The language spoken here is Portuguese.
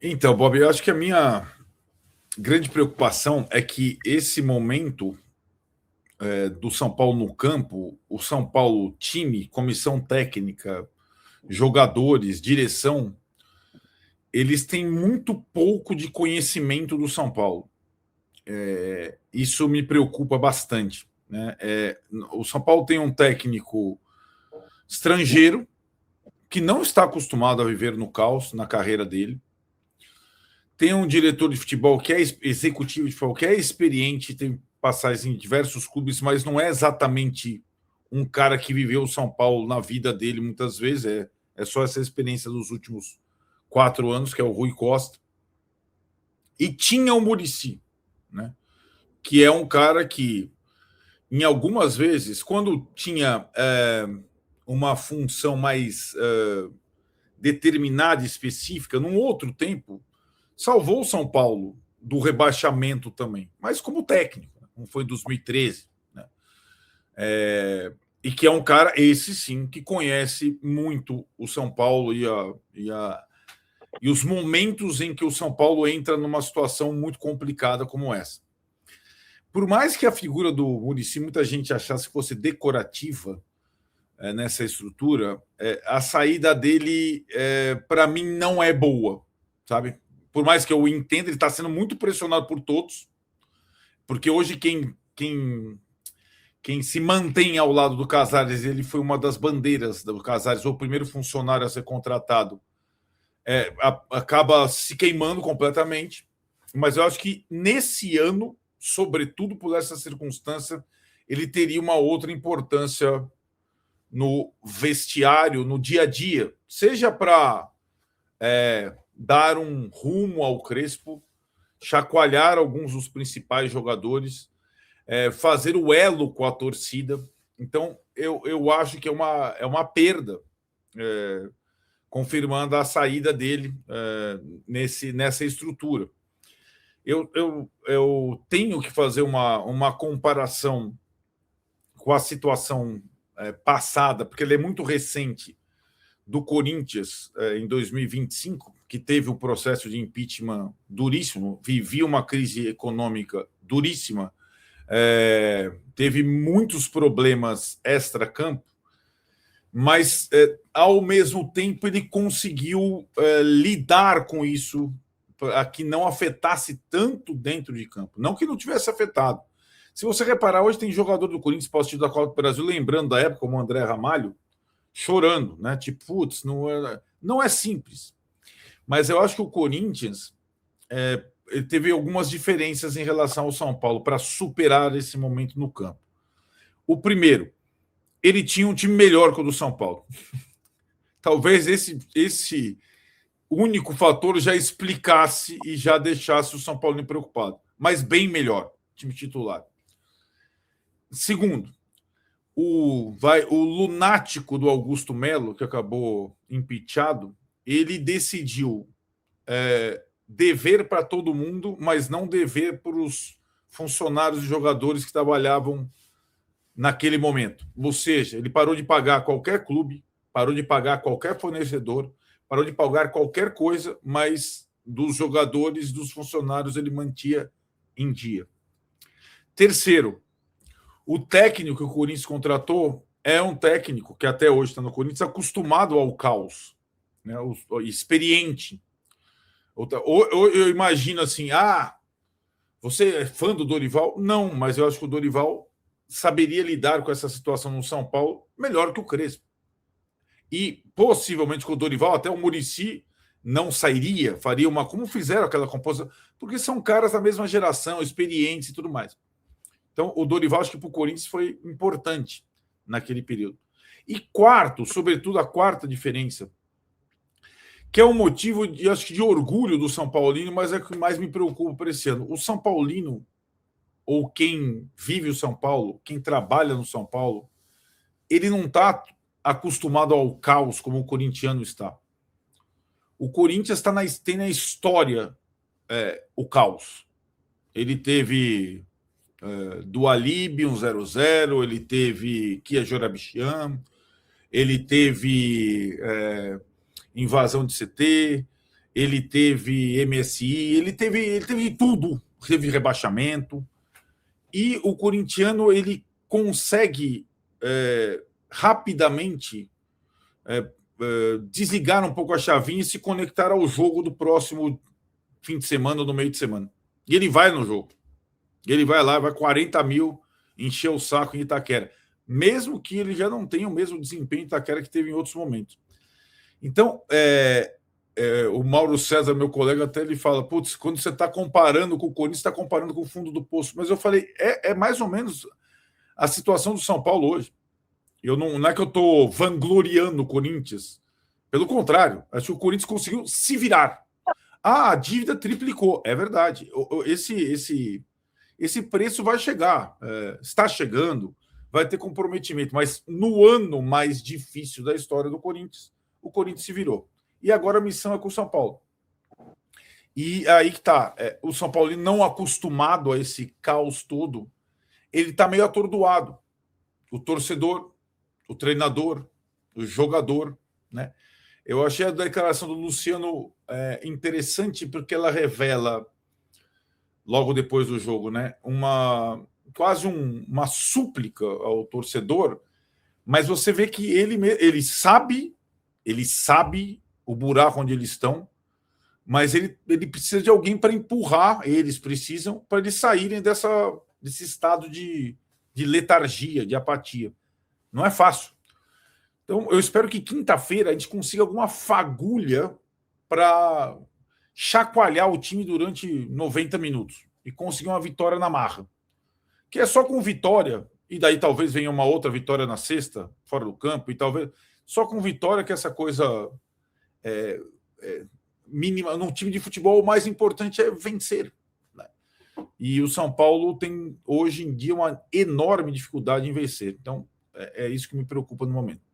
Então, Bob, eu acho que a minha grande preocupação é que esse momento do São Paulo no campo, o São Paulo time, comissão técnica, jogadores, direção, eles têm muito pouco de conhecimento do São Paulo. Isso me preocupa bastante. Né? O São Paulo tem um técnico estrangeiro que não está acostumado a viver no caos na carreira dele. Tem um diretor de futebol que é executivo de futebol, que é experiente, tem passagens em diversos clubes, mas não é exatamente um cara que viveu o São Paulo na vida dele muitas vezes. É só essa experiência dos últimos 4 anos, que é o Rui Costa. E tinha o Muricy, né? Que é um cara que, em algumas vezes, quando tinha uma função mais determinada, específica, num outro tempo, salvou o São Paulo do rebaixamento também, mas como técnico, como foi em 2013. Né? E que é um cara, esse sim, que conhece muito o São Paulo e os momentos em que o São Paulo entra numa situação muito complicada como essa. Por mais que a figura do Muricy muita gente achasse que fosse decorativa nessa estrutura, a saída dele, para mim, não é boa, sabe? Por mais que eu entenda, ele está sendo muito pressionado por todos, porque hoje quem se mantém ao lado do Casares, ele foi uma das bandeiras do Casares, o primeiro funcionário a ser contratado, acaba se queimando completamente. Mas eu acho que nesse ano, sobretudo por essa circunstância, ele teria uma outra importância no vestiário, no dia a dia, seja para dar um rumo ao Crespo, chacoalhar alguns dos principais jogadores, fazer o elo com a torcida. Então, eu acho que é uma perda, confirmando a saída dele nessa estrutura. Eu tenho que fazer uma comparação com a situação passada, porque ela é muito recente, do Corinthians em 2025, que teve um processo de impeachment duríssimo, vivia uma crise econômica duríssima, teve muitos problemas extra-campo, mas ao mesmo tempo ele conseguiu lidar com isso para que não afetasse tanto dentro de campo. Não que não tivesse afetado. Se você reparar, hoje tem jogador do Corinthians pós-título da Copa do Brasil, lembrando da época, como o André Ramalho, chorando, né? Tipo, putz, não é simples. Mas eu acho que o Corinthians ele teve algumas diferenças em relação ao São Paulo para superar esse momento no campo. O primeiro, ele tinha um time melhor que o do São Paulo. Talvez esse único fator já explicasse e já deixasse o São Paulo preocupado, mas bem melhor, time titular. Segundo, o lunático do Augusto Melo, que acabou impeachado, ele decidiu dever para todo mundo, mas não dever para os funcionários e jogadores que trabalhavam naquele momento. Ou seja, ele parou de pagar qualquer clube, parou de pagar qualquer fornecedor, parou de pagar qualquer coisa, mas dos jogadores, dos funcionários, ele mantinha em dia. Terceiro, o técnico que o Corinthians contratou é um técnico que até hoje está no Corinthians acostumado ao caos, né? Experiente. Ou eu imagino assim, você é fã do Dorival? Não, mas eu acho que o Dorival saberia lidar com essa situação no São Paulo melhor que o Crespo. E possivelmente com o Dorival, até o Muricy não sairia, faria como fizeram aquela composição, porque são caras da mesma geração, experientes e tudo mais. Então, o Dorival, acho que para o Corinthians foi importante naquele período. E quarto, sobretudo a quarta diferença, que é um motivo de, acho que de orgulho do São Paulino, mas é o que mais me preocupa para esse ano. O São Paulino, ou quem vive o São Paulo, quem trabalha no São Paulo, ele não está acostumado ao caos como o corintiano está. O Corinthians tem na história o caos. Ele teve do Alibi, um 0-0, ele teve Kia Jorabichian, ele teve invasão de CT, ele teve MSI, ele teve tudo, teve rebaixamento. E o corintiano ele consegue rapidamente desligar um pouco a chavinha e se conectar ao jogo do próximo fim de semana ou no meio de semana. E ele vai no jogo. Ele vai lá, vai 40 mil, encher o saco em Itaquera. Mesmo que ele já não tenha o mesmo desempenho em Itaquera que teve em outros momentos. Então, o Mauro César, meu colega, até ele fala, putz, quando você está comparando com o Corinthians, você está comparando com o fundo do poço. Mas eu falei, é mais ou menos a situação do São Paulo hoje. Não é que eu estou vangloriando o Corinthians. Pelo contrário, acho que o Corinthians conseguiu se virar. A dívida triplicou, é verdade. Esse preço vai chegar, está chegando, vai ter comprometimento, mas no ano mais difícil da história do Corinthians, o Corinthians se virou. E agora a missão é com o São Paulo. E aí que tá, o São Paulo não acostumado a esse caos todo, ele está meio atordoado. O torcedor, o treinador, o jogador, né? Eu achei a declaração do Luciano interessante porque ela revela, logo depois do jogo, né, quase uma súplica ao torcedor, mas você vê que ele sabe o buraco onde eles estão, mas ele precisa de alguém para empurrar, eles precisam, para eles saírem desse estado de letargia, de apatia. Não é fácil. Então, eu espero que quinta-feira a gente consiga alguma fagulha para chacoalhar o time durante 90 minutos e conseguir uma vitória na marra. Que é só com vitória, e daí talvez venha uma outra vitória na sexta, fora do campo, e talvez só com vitória que essa coisa mínima. Num time de futebol, o mais importante é vencer. Né? E o São Paulo tem, hoje em dia, uma enorme dificuldade em vencer. Então, é isso que me preocupa no momento.